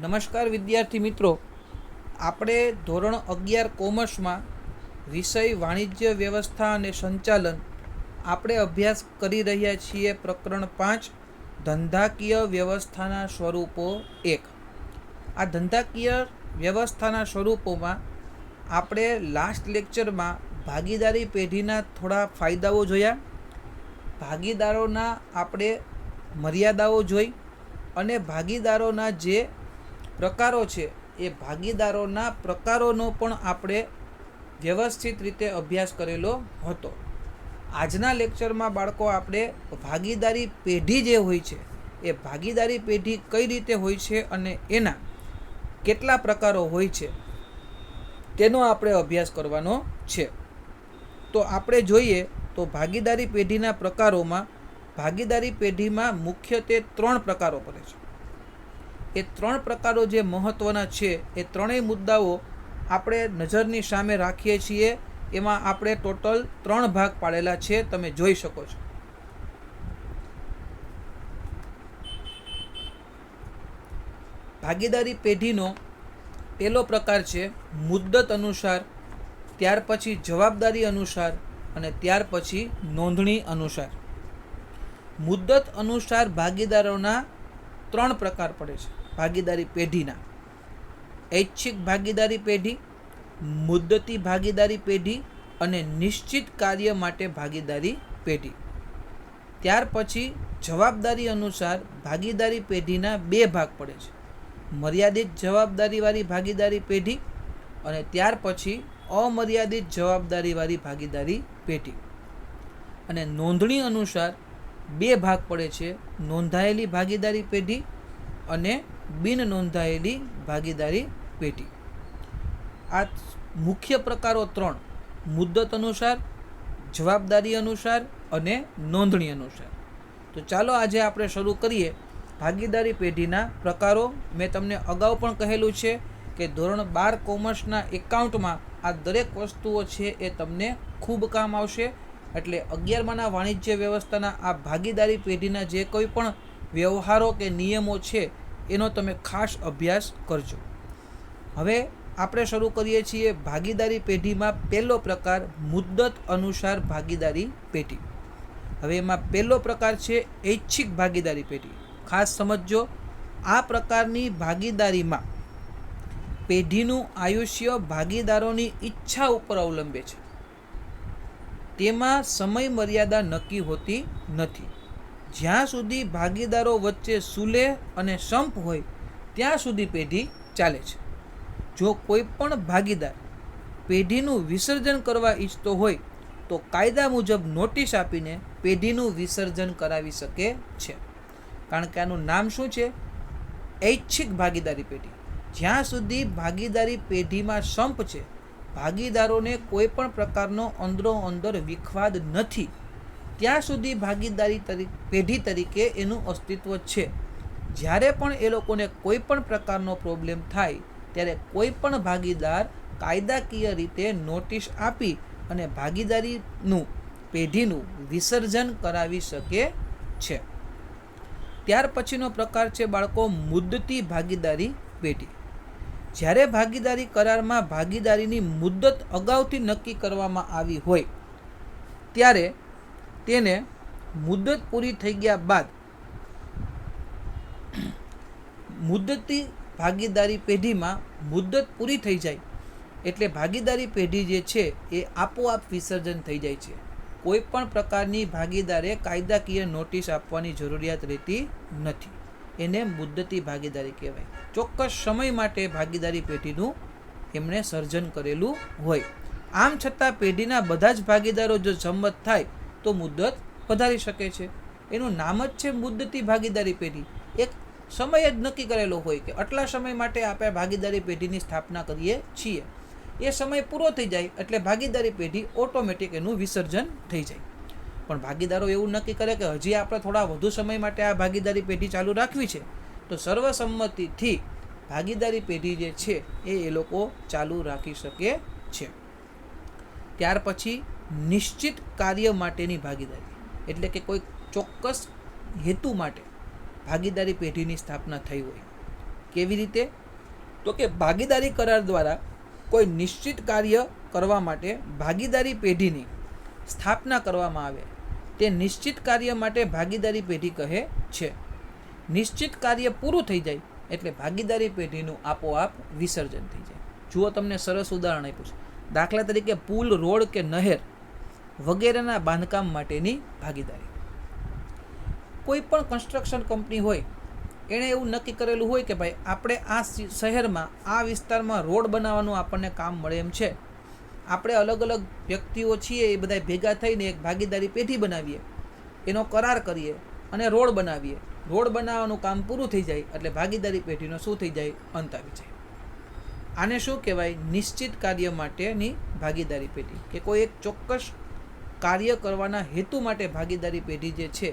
નમસ્કાર વિદ્યાર્થી મિત્રો, આપણે ધોરણ 11 કોમર્સમાં વિષય વાણિજ્ય વ્યવસ્થા અને સંચાલન આપણે અભ્યાસ કરી રહ્યા છીએ. પ્રકરણ 5 ધંધાકીય વ્યવસ્થાના સ્વરૂપો 1. આ ધંધાકીય વ્યવસ્થાના સ્વરૂપોમાં આપણે લાસ્ટ લેક્ચરમાં ભાગીદારી પેઢીના થોડા ફાયદાઓ જોયા, ભાગીદારોના આપણે મર્યાદાઓ જોઈ અને ભાગીદારોના જે પ્રકારો છે એ ભાગીદારોના પ્રકારોનો પણ આપણે વ્યવસ્થિત રીતે અભ્યાસ કરેલો હતો. આજના લેક્ચરમાં બાળકો આપણે ભાગીદારી પેઢી જે હોય છે એ ભાગીદારી પેઢી કઈ રીતે હોય છે અને એના કેટલા પ્રકારો હોય છે તેનો આપણે અભ્યાસ કરવાનો છે. તો આપણે જોઈએ તો ભાગીદારી પેઢીના પ્રકારોમાં ભાગીદારી પેઢીમાં મુખ્યત્વે 3 પ્રકારો પડે છે. એ 3 પ્રકારો જે મહત્ત્વના છે એ ત્રણેય મુદ્દાઓ આપણે નજરની સામે રાખીએ છીએ. એમાં આપણે ટોટલ 3 ભાગ પાડેલા છે, તમે જોઈ શકો છો. ભાગીદારી પેઢીનો પહેલો પ્રકાર છે મુદ્દત અનુસાર, ત્યાર પછી જવાબદારી અનુસાર અને ત્યાર પછી નોંધણી અનુસાર. મુદ્દત અનુસાર ભાગીદારોના 3 પ્રકાર પડે છે ભાગીદારી પેઢીના: ઐચ્છિક ભાગીદારી પેઢી, મુદ્દતી ભાગીદારી પેઢી અને નિશ્ચિત કાર્ય માટે ભાગીદારી પેઢી. ત્યાર પછી જવાબદારી અનુસાર ભાગીદારી પેઢીના 2 ભાગ પડે છે: મર્યાદિત જવાબદારીવાળી ભાગીદારી પેઢી અને ત્યાર પછી અમર્યાદિત જવાબદારીવાળી ભાગીદારી પેઢી. અને નોંધણી અનુસાર 2 ભાગ પડે છે: નોંધાયેલી ભાગીદારી પેઢી અને બિન નોંધાયેલી ભાગીદારી પેઢી. આ મુખ્ય પ્રકારો 3: મુદ્દત અનુસાર, જવાબદારી અનુસાર અને નોંધણી અનુસાર. તો ચાલો આજે આપણે શરૂ કરીએ ભાગીદારી પેઢીના પ્રકારો. મેં તમને અગાઉ પણ કહેલું છે કે ધોરણ 12 કોમર્સના એકાઉન્ટમાં આ દરેક વસ્તુઓ છે એ તમને ખૂબ કામ આવશે. એટલે 11માના વાણિજ્ય વ્યવસ્થાના આ ભાગીદારી પેઢીના જે કોઈ પણ વ્યવહારો કે નિયમો છે એનો તમે ખાસ અભ્યાસ કરજો. હવે આપણે શરૂ કરીએ છીએ ભાગીદારી પેઢીમાં પહેલો પ્રકાર મુદ્દત અનુસાર ભાગીદારી પેઢી. હવે એમાં પહેલો પ્રકાર છે ઐચ્છિક ભાગીદારી પેઢી. ખાસ સમજજો, આ પ્રકારની ભાગીદારીમાં પેઢીનું આયુષ્ય ભાગીદારોની ઈચ્છા ઉપર અવલંબે છે. તેમાં સમય મર્યાદા નક્કી હોતી નથી. જ્યાં સુધી ભાગીદારો વચ્ચે સુલેહ અને સંપ હોય ત્યાં સુધી પેઢી ચાલે છે. જો કોઈ પણ ભાગીદાર પેઢીનું વિસર્જન કરવા ઈચ્છતો હોય તો કાયદા મુજબ નોટિસ આપીને પેઢીનું વિસર્જન કરાવી શકે છે. કારણ કે આનું નામ શું છે? ઐચ્છિક ભાગીદારી પેઢી. જ્યાં સુધી ભાગીદારી પેઢીમાં સંપ છે, ભાગીદારોને કોઈ પણ પ્રકારનો અંદરો અંદર વિખવાદ નથી, ત્યાં સુધી ભાગીદારી પેઢી તરીકે એનું અસ્તિત્વ છે. જ્યારે પણ એ લોકોને કોઈ પણ પ્રકારનો પ્રોબ્લેમ થાય ત્યારે કોઈ પણ ભાગીદાર કાયદાકીય રીતે નોટિસ આપી અને ભાગીદારીનું પેઢીનું વિસર્જન કરાવી શકે છે. ત્યાર પછીનો પ્રકાર છે બાળકો મુદ્દતી ભાગીદારી પેઢી. જ્યારે ભાગીદારી કરારમાં ભાગીદારીની મુદ્દત અગાઉથી નક્કી કરવામાં આવી હોય ત્યારે તેને મુદ્દત પૂરી થઈ ગયા બાદ મુદ્દતી ભાગીદારી પેઢીમાં મુદ્દત પૂરી થઈ જાય એટલે ભાગીદારી પેઢી જે છે એ આપોઆપ વિસર્જન થઈ જાય છે. કોઈ પણ પ્રકારની ભાગીદારે કાયદાકીય નોટિસ આપવાની જરૂરિયાત રહેતી નથી. એને મુદ્દતી ભાગીદારી કહેવાય. ચોક્કસ સમય માટે ભાગીદારી પેઢીનું એમણે સર્જન કરેલું હોય. આમ છતાં પેઢીના બધા જ ભાગીદારો જો સંમત થાય તો મુદ્દત વધારી શકે છે. એનું નામ જ છે મુદ્દતી ભાગીદારી પેઢી. એક સમય જ નક્કી કરેલો હોય કે આટલા સમય માટે આપણે ભાગીદારી પેઢીની સ્થાપના કરીએ છીએ. એ સમય પૂરો થઈ જાય એટલે ભાગીદારી પેઢી ઓટોમેટિક એનું વિસર્જન થઈ જાય. પણ ભાગીદારો એવું નક્કી કરે કે હજી આપણે થોડા વધુ સમય માટે આ ભાગીદારી પેઢી ચાલુ રાખવી છે તો સર્વસંમતિથી ભાગીદારી પેઢી જે છે એ લોકો ચાલુ રાખી શકે છે. ત્યાર પછી નિશ્ચિત કાર્ય માટેની ભાગીદારી, એટલે કે કોઈ ચોક્કસ હેતુ માટે ભાગીદારી પેઢીની સ્થાપના થઈ હોય. કેવી રીતે? તો કે ભાગીદારી કરાર દ્વારા કોઈ નિશ્ચિત કાર્ય કરવા માટે ભાગીદારી પેઢીની સ્થાપના કરવામાં આવે તે નિશ્ચિત કાર્ય માટે ભાગીદારી પેઢી કહે છે. નિશ્ચિત કાર્ય પૂરું થઈ જાય એટલે ભાગીદારી પેઢીનું આપોઆપ વિસર્જન થઈ જાય. જુઓ, તમને સરસ ઉદાહરણ આપ્યું છે. દાખલા તરીકે પુલ, રોડ કે નહેર વગેરેના બાંધકામ માટેની ભાગીદારી. કોઈ પણ કન્સ્ટ્રક્શન કંપની હોય, એણે એવું નક્કી કરેલું હોય કે ભાઈ આપણે આ શહેરમાં આ વિસ્તારમાં રોડ બનાવવાનું આપણને કામ મળે એમ છે. આપણે અલગ અલગ વ્યક્તિઓ છીએ, એ બધા ભેગા થઈને એક ભાગીદારી પેઢી બનાવીએ, એનો કરાર કરીએ અને રોડ બનાવીએ. રોડ બનાવવાનું કામ પૂરું થઈ જાય એટલે ભાગીદારી પેઢીનો શું થઈ જાય? અંત આવી જાય. આને શું કહેવાય? નિશ્ચિત કાર્ય માટેની ભાગીદારી પેઢી, કે કોઈ એક ચોક્કસ કાર્ય કરવાના હેતુ માટે ભાગીદારી પેઢી જે છે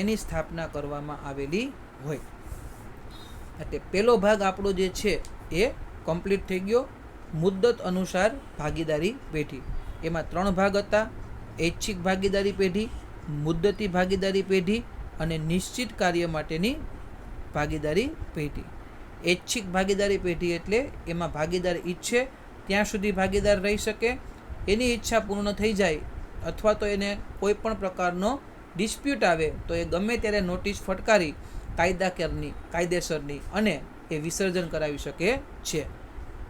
એની સ્થાપના કરવામાં આવેલી હોય. એટલે પહેલો ભાગ આપણો જે છે એ કમ્પ્લીટ થઈ ગયો. મુદ્દત અનુસાર ભાગીદારી પેઢી, એમાં 3 ભાગ હતા: ઐચ્છિક ભાગીદારી પેઢી, મુદ્દતી ભાગીદારી પેઢી અને નિશ્ચિત કાર્ય માટેની ભાગીદારી પેઢી. ઐચ્છિક ભાગીદારી પેઢી એટલે એમાં ભાગીદાર ઈચ્છે ત્યાં સુધી ભાગીદાર રહી શકે. એની ઈચ્છા પૂર્ણ થઈ જાય અથવા તો એને કોઈ પણ પ્રકારનો ડિસ્પ્યુટ આવે તો એ ગમે ત્યારે નોટિસ ફટકારી કાયદેસરની અને એ વિસર્જન કરાવી શકે છે.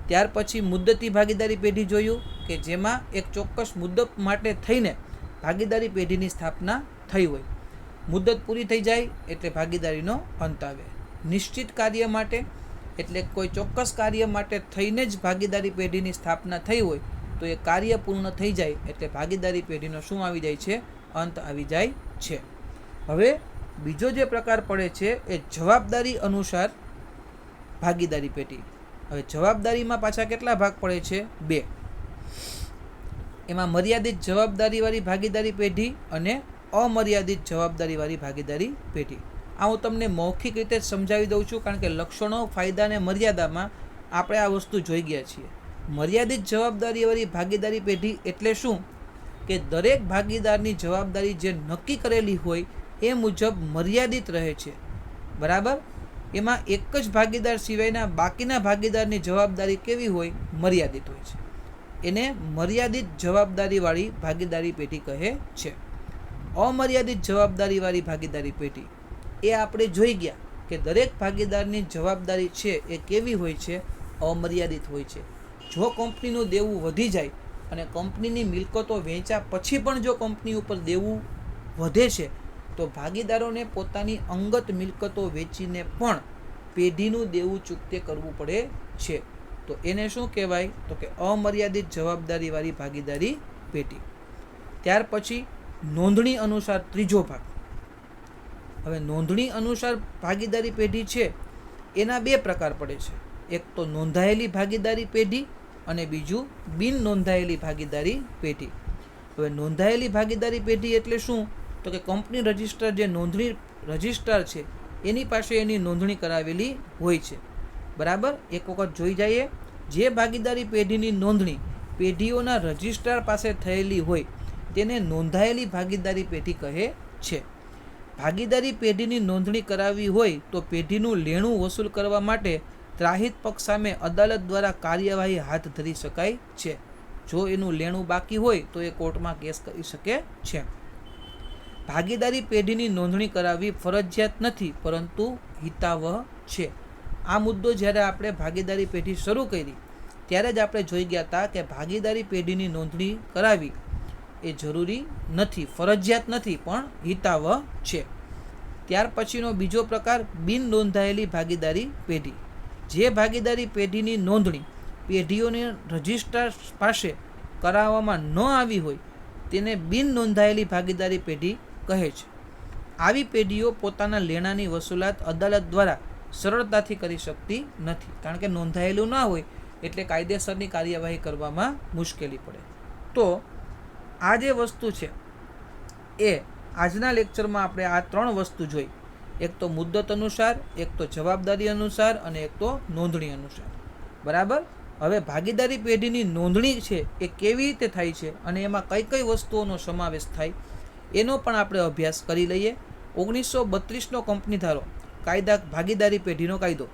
ત્યાર પછી મુદ્દતી ભાગીદારી પેઢી જોયું કે જેમાં એક ચોક્કસ મુદ્દત માટે થઈને ભાગીદારી પેઢીની સ્થાપના થઈ હોય. મુદ્દત પૂરી થઈ જાય એટલે ભાગીદારીનો અંત આવે. નિશ્ચિત કાર્ય માટે એટલે કોઈ ચોક્કસ કાર્ય માટે થઈને જ ભાગીદારી પેઢીની સ્થાપના થઈ હોય તો એ કાર્ય પૂર્ણ થઈ જાય એટલે ભાગીદારી પેઢીનો શું આવી જાય છે? અંત આવી જાય છે. હવે બીજો જે પ્રકાર પડે છે એ જવાબદારી અનુસાર ભાગીદારી પેઢી. હવે જવાબદારીમાં પાછા કેટલા ભાગ પડે છે? 2. એમાં મર્યાદિત જવાબદારીવાળી ભાગીદારી પેઢી અને અમર્યાદિત જવાબદારીવાળી ભાગીદારી પેઢી. આ હું તમને મૌખિક રીતે જ સમજાવી દઉં છું, કારણ કે લક્ષણો, ફાયદા અને મર્યાદામાં આપણે આ વસ્તુ જોઈ ગયા છીએ. મર્યાદિત જવાબદારીવાળી ભાગીદારી પેઢી એટલે શું? કે દરેક ભાગીદારની જવાબદારી જે નક્કી કરેલી હોય એ મુજબ મર્યાદિત રહે છે. બરાબર? એમાં એક જ ભાગીદાર સિવાયના બાકીના ભાગીદારની જવાબદારી કેવી હોય? મર્યાદિત હોય છે. એને મર્યાદિત જવાબદારીવાળી ભાગીદારી પેઢી કહે છે. અમર્યાદિત જવાબદારીવાળી ભાગીદારી પેઢી એ આપણે જોઈ ગયા કે દરેક ભાગીદારની જવાબદારી છે એ કેવી હોય છે? અમર્યાદિત હોય છે. જો કંપનીનું દેવું વધી જાય અને કંપનીની મિલકતો વેચ્યા પછી પણ જો કંપની ઉપર દેવું વધે છે તો ભાગીદારોને પોતાની અંગત મિલકતો વેચીને પણ પેઢીનું દેવું ચૂકતે કરવું પડે છે. તો એને શું કહેવાય? તો કે અમર્યાદિત જવાબદારીવાળી ભાગીદારી પેઢી. ત્યાર પછી નોંધણી અનુસાર ત્રીજો ભાગ. હવે નોંધણી અનુસાર ભાગીદારી પેઢી છે એના 2 પ્રકાર પડે છે. એક તો નોંધાયેલી ભાગીદારી પેઢી અને બીજું બિન નોંધાયેલી ભાગીદારી પેઢી. હવે નોંધાયેલી ભાગીદારી પેઢી એટલે શું? તો કે કંપની રજિસ્ટર, જે નોંધણી રજિસ્ટ્રાર છે એની પાસે એની નોંધણી કરાવેલી હોય છે. બરાબર? એક વખત જોઈ જઈએ. જે ભાગીદારી પેઢીની નોંધણી પેઢીઓના રજિસ્ટ્રાર પાસે થયેલી હોય તેને નોંધાયેલી ભાગીદારી પેઢી કહે છે. ભાગીદારી પેઢીની નોંધણી કરાવી હોય તો પેઢીનું લેણું વસૂલ કરવા માટે ત્રાહિત પક્ષ સામે અદાલત દ્વારા કાર્યવાહી હાથ ધરી શકાય છે. જો એનું લેણું બાકી હોય તો એ કોર્ટમાં કેસ કરી શકે છે. ભાગીદારી પેઢીની નોંધણી કરાવવી ફરજિયાત નથી પરંતુ હિતાવહ છે. આ મુદ્દો જ્યારે આપણે ભાગીદારી પેઢી શરૂ કરી ત્યારે જ આપણે જોઈ ગયા હતા કે ભાગીદારી પેઢીની નોંધણી કરાવી એ જરૂરી નથી, ફરજિયાત નથી, પણ હિતાવહ છે. ત્યાર પછીનો બીજો પ્રકાર બિન નોંધાયેલી ભાગીદારી પેઢી. જે ભાગીદારી પેઢીની નોંધણી પેઢીઓને રજિસ્ટ્રાર પાસે કરાવવામાં ન આવી હોય તેને બિન નોંધાયેલી ભાગીદારી પેઢી કહે છે. આવી પેઢીઓ પોતાના લેણાની વસૂલાત અદાલત દ્વારા સરળતાથી કરી શકતી નથી, કારણ કે નોંધાયેલું ના હોય એટલે કાયદેસરની કાર્યવાહી કરવામાં મુશ્કેલી પડે. તો આ જે વસ્તુ છે એ આજના લેક્ચરમાં આપણે આ 3 વસ્તુ જોઈ. એક તો મુદ્દત અનુસાર, એક તો જવાબદારી અનુસાર અને એક તો નોંધણી અનુસાર. બરાબર? હવે ભાગીદારી પેઢીની નોંધણી છે એ કેવી રીતે થાય છે અને એમાં કઈ કઈ વસ્તુઓનો સમાવેશ થાય એનો પણ આપણે અભ્યાસ કરી લઈએ. 1932નો કંપની ધારો કાયદા, ભાગીદારી પેઢીનો કાયદો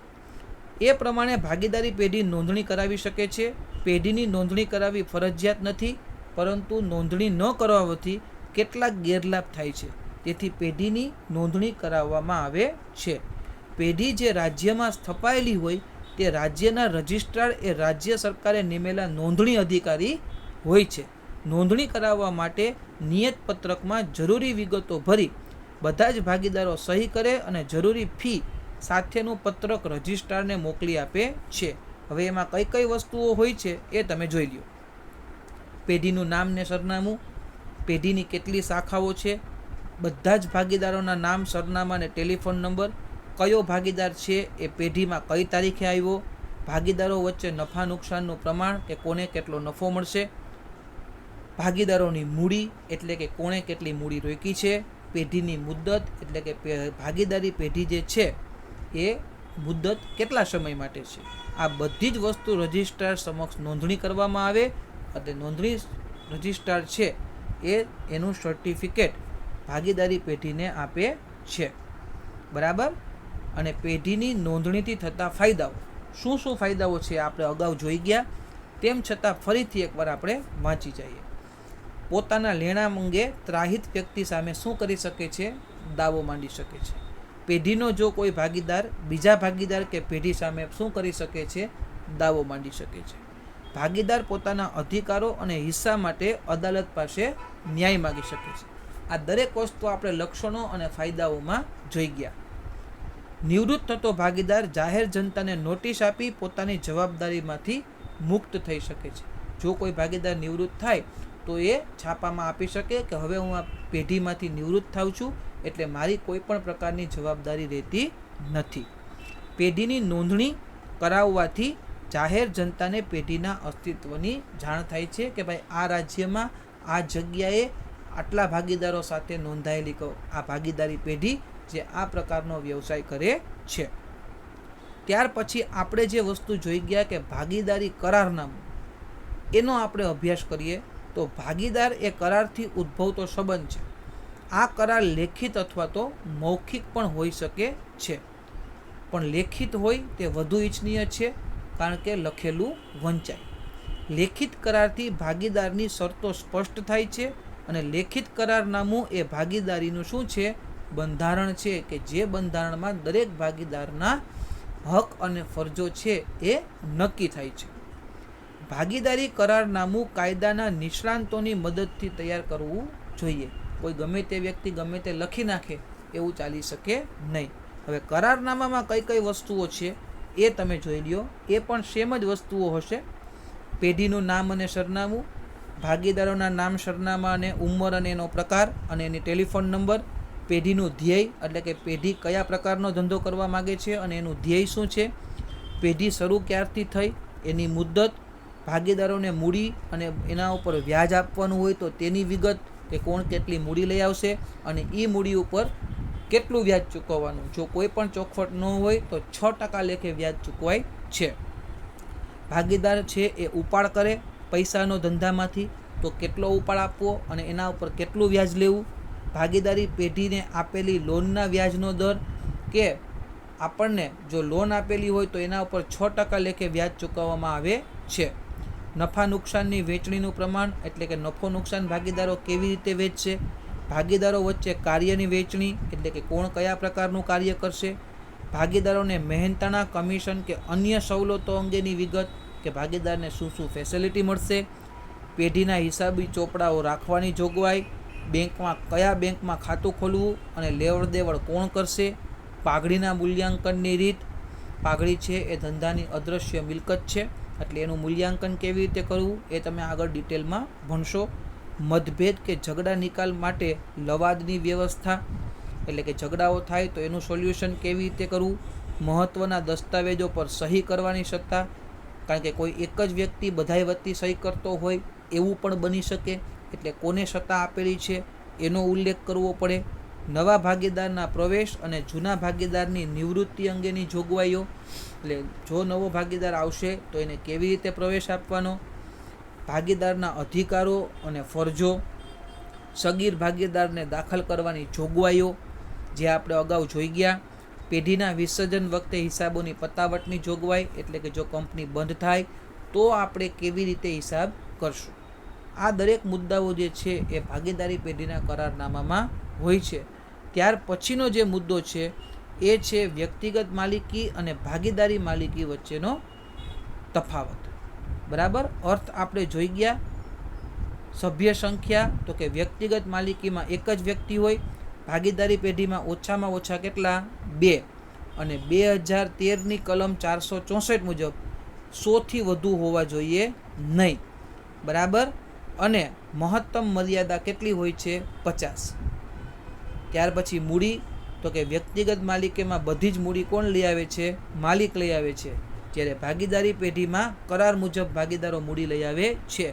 એ પ્રમાણે ભાગીદારી પેઢી નોંધણી કરાવી શકે છે. પેઢીની નોંધણી કરાવવી ફરજિયાત નથી, પરંતુ નોંધણી ન કરાવવાથી કેટલાક ગેરલાભ થાય છે. તેથી પેઢીની નોંધણી કરાવવામાં આવે છે. પેઢી જે રાજ્યમાં સ્થપાયેલી હોય તે રાજ્યના રજિસ્ટ્રાર એ રાજ્ય સરકારે નિમેલા નોંધણી અધિકારી હોય છે. નોંધણી કરાવવા માટે નિયત પત્રકમાં જરૂરી વિગતો ભરી બધા જ ભાગીદારો સહી કરે અને જરૂરી ફી સાથેનું પત્રક રજિસ્ટ્રારને મોકલી આપે છે. હવે એમાં કઈ કઈ વસ્તુઓ હોય છે એ તમે જોઈ લો. પેઢીનું નામ ને સરનામું, પેઢીની કેટલી શાખાઓ છે, બધા જ ભાગીદારોના નામ, સરનામા અને ટેલિફોન નંબર, કયો ભાગીદાર છે એ પેઢીમાં કઈ તારીખે આવ્યો, ભાગીદારો વચ્ચે નફા નુકસાનનું પ્રમાણ કે કોને કેટલો નફો મળશે, ભાગીદારોની મૂડી એટલે કે કોણે કેટલી મૂડી રોકી છે, પેઢીની મુદ્દત એટલે કે ભાગીદારી પેઢી જે છે એ મુદ્દત કેટલા સમય માટે છે. આ બધી જ વસ્તુ રજિસ્ટ્રાર સમક્ષ નોંધણી કરવામાં આવે અને નોંધણી રજિસ્ટ્રાર છે એ એનું સર્ટિફિકેટ ભાગીદારી પેઢીને આપે છે. બરાબર. અને પેઢીની નોંધણીથી થતા ફાયદાઓ, શું શું ફાયદાઓ છે આપણે અગાઉ જોઈ ગયા, તેમ છતાં ફરીથી એકવાર આપણે વાંચી જઈએ. પોતાના લેણા અંગે ત્રાહિત વ્યક્તિ સામે શું કરી શકે છે? દાવો માંડી શકે છે. પેઢીનો જો કોઈ ભાગીદાર બીજા ભાગીદાર કે પેઢી સામે શું કરી શકે છે? દાવો માંડી શકે છે. ભાગીદાર પોતાના અધિકારો અને હિસ્સા માટે અદાલત પાસે ન્યાય માગી શકે છે. આ દરેક વસ્તુ આપણે લક્ષણો અને ફાયદાઓમાં જોઈ ગયા. નિવૃત્ત થતો ભાગીદાર જાહેર જનતાને નોટિસ આપી પોતાની જવાબદારીમાંથી મુક્ત થઈ શકે છે. જો કોઈ ભાગીદાર નિવૃત્ત થાય તો એ છાપામાં આપી શકે કે હવે હું આ પેઢીમાંથી નિવૃત્ત થાઉં છું, એટલે મારી કોઈ પણ પ્રકારની જવાબદારી રહેતી નથી. પેઢીની નોંધણી કરાવવાથી જાહેર જનતાને પેઢીના અસ્તિત્વની જાણ થાય છે કે ભાઈ આ રાજ્યમાં આ જગ્યાએ આટલા ભાગીદારો સાથે નોંધાયેલી આ ભાગીદારી પેઢી જે આ પ્રકારનો વ્યવસાય કરે છે. ત્યાર પછી આપણે જે વસ્તુ જોઈ ગયા કે ભાગીદારી કરારનામું, એનો આપણે અભ્યાસ કરીએ તો ભાગીદાર એ કરારથી ઉદ્ભવતો સંબંધ છે. આ કરાર લેખિત અથવા તો મૌખિક પણ હોઈ શકે છે, પણ લેખિત હોય તે વધુ ઈચ્છનીય છે કારણ કે લખેલું વંચાય. લેખિત કરારથી ભાગીદારની શરતો સ્પષ્ટ થાય છે અને લેખિત કરારનામું એ ભાગીદારીનું શું છે? બંધારણ છે કે જે બંધારણમાં દરેક ભાગીદારના હક અને ફરજો છે એ નક્કી થાય છે. ભાગીદારી કરારનામું કાયદાના નિષ્ણાંતોની મદદથી તૈયાર કરવું જોઈએ. કોઈ ગમે તે વ્યક્તિ ગમે તે લખી નાખે એવું ચાલી શકે નહીં. હવે કરારનામામાં કઈ કઈ વસ્તુઓ છે એ તમે જોઈ લ્યો. એ પણ સેમ જ વસ્તુઓ હશે. પેઢીનું નામ અને સરનામું, ભાગીદારોના નામ, સરનામા અને ઉંમર અને એનો પ્રકાર અને એની ટેલિફોન નંબર, પેઢીનું ધ્યેય એટલે કે પેઢી કયા પ્રકારનો ધંધો કરવા માગે છે અને એનું ધ્યેય શું છે, પેઢી શરૂ ક્યારથી થઈ, એની મુદ્દત, ભાગીદારોને મૂડી અને એના ઉપર વ્યાજ આપવાનું હોય તો તેની વિગત કે કોણ કેટલી મૂડી લઈ આવશે અને એ મૂડી ઉપર કેટલું વ્યાજ ચૂકવવાનું. જો કોઈ પણ ચોખવટ ન હોય તો 6% લેખે વ્યાજ ચૂકવાય છે. ભાગીદાર છે એ ઉપાડ કરે પૈસાનો ધંધામાંથી તો કેટલો ઉપાડ આપવો અને એના ઉપર કેટલું વ્યાજ લેવું. ભાગીદારી પેઢીને આપેલી લોનના વ્યાજનો દર કે આપણને જો લોન આપેલી હોય તો એના ઉપર 6% લેખે વ્યાજ ચૂકવવામાં આવે છે. નફા નુકસાનની વહેંચણીનું પ્રમાણ એટલે કે નફો નુકસાન ભાગીદારો કેવી રીતે વેચશે, ભાગીદારો વચ્ચે કાર્યની વહેંચણી એટલે કે કોણ કયા પ્રકારનું કાર્ય કરશે, ભાગીદારોને મહેનતાણા, કમિશન કે અન્ય સવલતો અંગેની વિગત કે ભાગીદારને શું શું ફેસિલિટી મળશે, પેઢીના હિસાબી ચોપડાઓ રાખવાની જોગવાઈ, કયા બેંકમાં ખાતું ખોલવું અને લેવડ દેવડ કોણ કરશે, પાઘડીના મૂલ્યાંકનની રીત. પાઘડી છે એ ધંધાની અદૃશ્ય મિલકત છે એટલે એનું મૂલ્યાંકન કેવી રીતે કરવું એ તમે આગળ ડિટેલમાં ભણશો. મતભેદ કે ઝઘડા નિકાલ માટે લવાદની વ્યવસ્થા એટલે કે ઝઘડાઓ થાય તો એનું સોલ્યુશન કેવી રીતે કરવું. મહત્ત્વના દસ્તાવેજો પર સહી કરવાની સત્તા, કારણ કે કોઈ એક જ વ્યક્તિ બધાય વતી સહી કરતો હોય એવું પણ બની શકે, એટલે કોને સત્તા આપેલી છે એનો ઉલ્લેખ કરવો પડે. નવા ભાગીદારના પ્રવેશ અને જૂના ભાગીદારની નિવૃત્તિ અંગેની જોગવાઈઓ, એટલે જો નવો ભાગીદાર આવશે તો એને કેવી રીતે પ્રવેશ આપવાનો. ભાગીદારના અધિકારો અને ફરજો, સગીર ભાગીદારને દાખલ કરવાની જોગવાઈઓ જે આપણે અગાઉ જોઈ ગયા. પેઢીના વિસર્જન વખતે હિસાબોની પતાવટની જોગવાઈ, એટલે કે જો કંપની બંધ થાય તો આપણે કેવી રીતે હિસાબ કરશું. આ દરેક મુદ્દાઓ જે છે એ ભાગીદારી પેઢીના કરારનામામાં હોય છે. ત્યાર પછીનો જે મુદ્દો છે એ છે વ્યક્તિગત માલિકી અને ભાગીદારી માલિકી વચ્ચેનો તફાવત. બરાબર, અર્થ આપણે જોઈ ગયા. સભ્ય સંખ્યા તો કે વ્યક્તિગત માલિકીમાં એક જ વ્યક્તિ હોય, ભાગીદારી પેઢીમાં ઓછામાં ઓછા કેટલા? 2. અને 2013ની કલમ 464 મુજબ 100થી વધુ હોવા જોઈએ નહીં. બરાબર, અને મહત્તમ મર્યાદા કેટલી હોય છે? 50. ત્યાર પછી મૂડી તો કે વ્યક્તિગત માલિકીમાં બધી જ મૂડી કોણ લઈ આવે છે? માલિક લઈ આવે છે. જ્યારે ભાગીદારી પેઢીમાં કરાર મુજબ ભાગીદારો મૂડી લઈ આવે છે.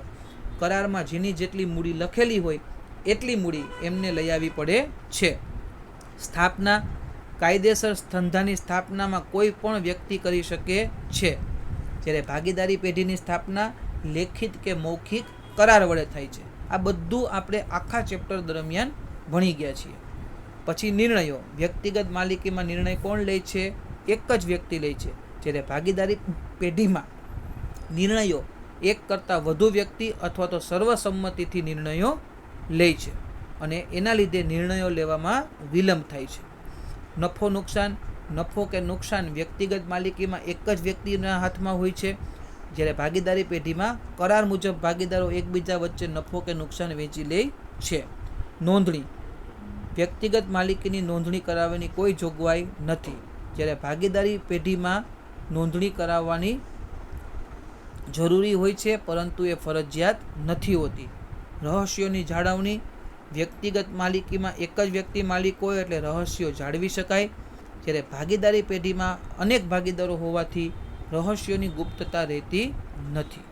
કરારમાં જેની જેટલી મૂડી લખેલી હોય એટલી મૂડી એમને લઈ આવવી પડે છે. સ્થાપના, કાયદેસર ધંધાની સ્થાપનામાં કોઈ પણ વ્યક્તિ કરી શકે છે. જ્યારે ભાગીદારી પેઢીની સ્થાપના લેખિત કે મૌખિક કરાર વડે થાય છે. આ બધું આપણે આખા ચેપ્ટર દરમિયાન ભણી ગયા છીએ. પછી નિર્ણયો, વ્યક્તિગત માલિકીમાં નિર્ણય કોણ લે છે? એક જ વ્યક્તિ લે છે. જ્યારે ભાગીદારી પેઢીમાં નિર્ણયો એક કરતાં વધુ વ્યક્તિ અથવા તો સર્વસંમતિથી નિર્ણયો લે છે અને એના લીધે નિર્ણયો લેવામાં વિલંબ થાય છે. નફો નુકસાન, નફો કે નુકસાન વ્યક્તિગત માલિકીમાં એક જ વ્યક્તિના હાથમાં હોય છે. જ્યારે ભાગીદારી પેઢીમાં કરાર મુજબ ભાગીદારો એકબીજા વચ્ચે નફો કે નુકસાન વેચી લે છે. નોંધણી, વ્યક્તિગત માલિકીની નોંધણી કરાવવાની કોઈ જોગવાઈ નથી. જ્યારે ભાગીદારી પેઢીમાં નોંધણી કરાવવાની જરૂરી હોય છે પરંતુ એ ફરજિયાત નથી હોતી. રહસ્યોની જાળવણી, વ્યક્તિગત માલિકીમાં એક જ વ્યક્તિ માલિક હોય એટલે રહસ્યો જાળવી શકાય. જ્યારે ભાગીદારી પેઢીમાં અનેક ભાગીદારો હોવાથી રહસ્યોની ગુપ્તતા રહેતી નથી.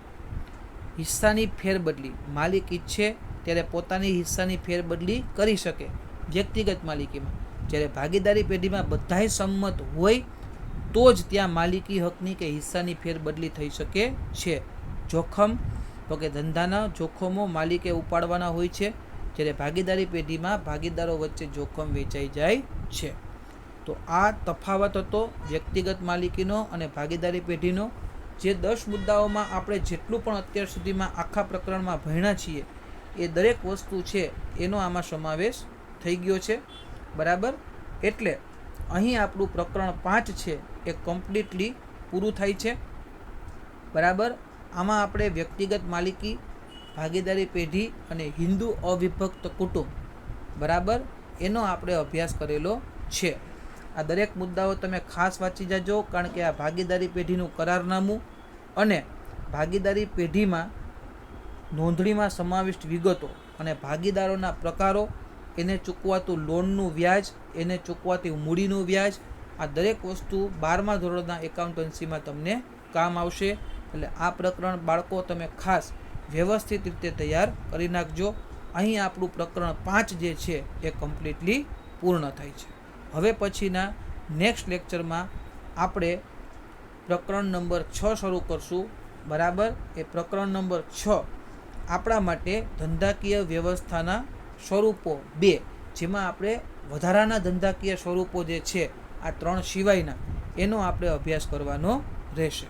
હિસ્સાની ફેરબદલી, માલિક ઈચ્છે ત્યારે પોતાની હિસ્સાની ફેરબદલી કરી શકે વ્યક્તિગત માલિકીમાં. જ્યારે ભાગીદારી પેઢીમાં બધાય સંમત હોય તો જ ત્યાં માલિકી હકની કે હિસ્સાની ફેરબદલી થઈ શકે છે. જોખમ તો કે ધંધાના જોખમો માલિકે ઉપાડવાના હોય છે. જ્યારે ભાગીદારી પેઢીમાં ભાગીદારો વચ્ચે જોખમ વેચાઈ જાય છે. તો આ તફાવત હતો વ્યક્તિગત માલિકીનો અને ભાગીદારી પેઢીનો. જે 10 મુદ્દાઓમાં આપણે જેટલું પણ અત્યાર સુધીમાં આખા પ્રકરણમાં ભણ્યા છીએ એ દરેક વસ્તુ છે એનો આમાં સમાવેશ થઈ ગયો છે. બરાબર, એટલે અહીં આપણું પ્રકરણ 5 છે એ કમ્પ્લીટલી પૂરું થાય છે. બરાબર, આમાં આપણે વ્યક્તિગત માલિકી, ભાગીદારી પેઢી અને હિન્દુ અવિભક્ત કુટુંબ, બરાબર, એનો આપણે અભ્યાસ કરેલો છે. આ દરેક મુદ્દાઓ તમે ખાસ વાંચી જાજો, કારણ કે આ ભાગીદારી પેઢીનું કરારનામું અને ભાગીદારી પેઢીમાં નોંધણીમાં સમાવિષ્ટ વિગતો અને ભાગીદારોના પ્રકારો, એને ચૂકવાતું લોનનું વ્યાજ, એને ચૂકવાતી મૂડીનું વ્યાજ, આ દરેક વસ્તુ 12મા ધોરણના એકાઉન્ટન્સીમાં તમને કામ આવશે. એટલે આ પ્રકરણ બાળકો તમે ખાસ વ્યવસ્થિત રીતે તૈયાર કરી નાખજો. અહીં આપણું પ્રકરણ 5 જે છે એ કમ્પ્લીટલી પૂર્ણ થાય છે. હવે પછીના નેક્સ્ટ લેક્ચરમાં આપણે પ્રકરણ નંબર 6 શરૂ કરશું. બરાબર, એ પ્રકરણ નંબર 6 આપણા માટે ધંધાકીય વ્યવસ્થાના સ્વરૂપો 2, જેમાં આપણે વધારાના ધંધાકીય સ્વરૂપો જે છે આ 3 સિવાયના, એનો આપણે અભ્યાસ કરવાનો રહેશે.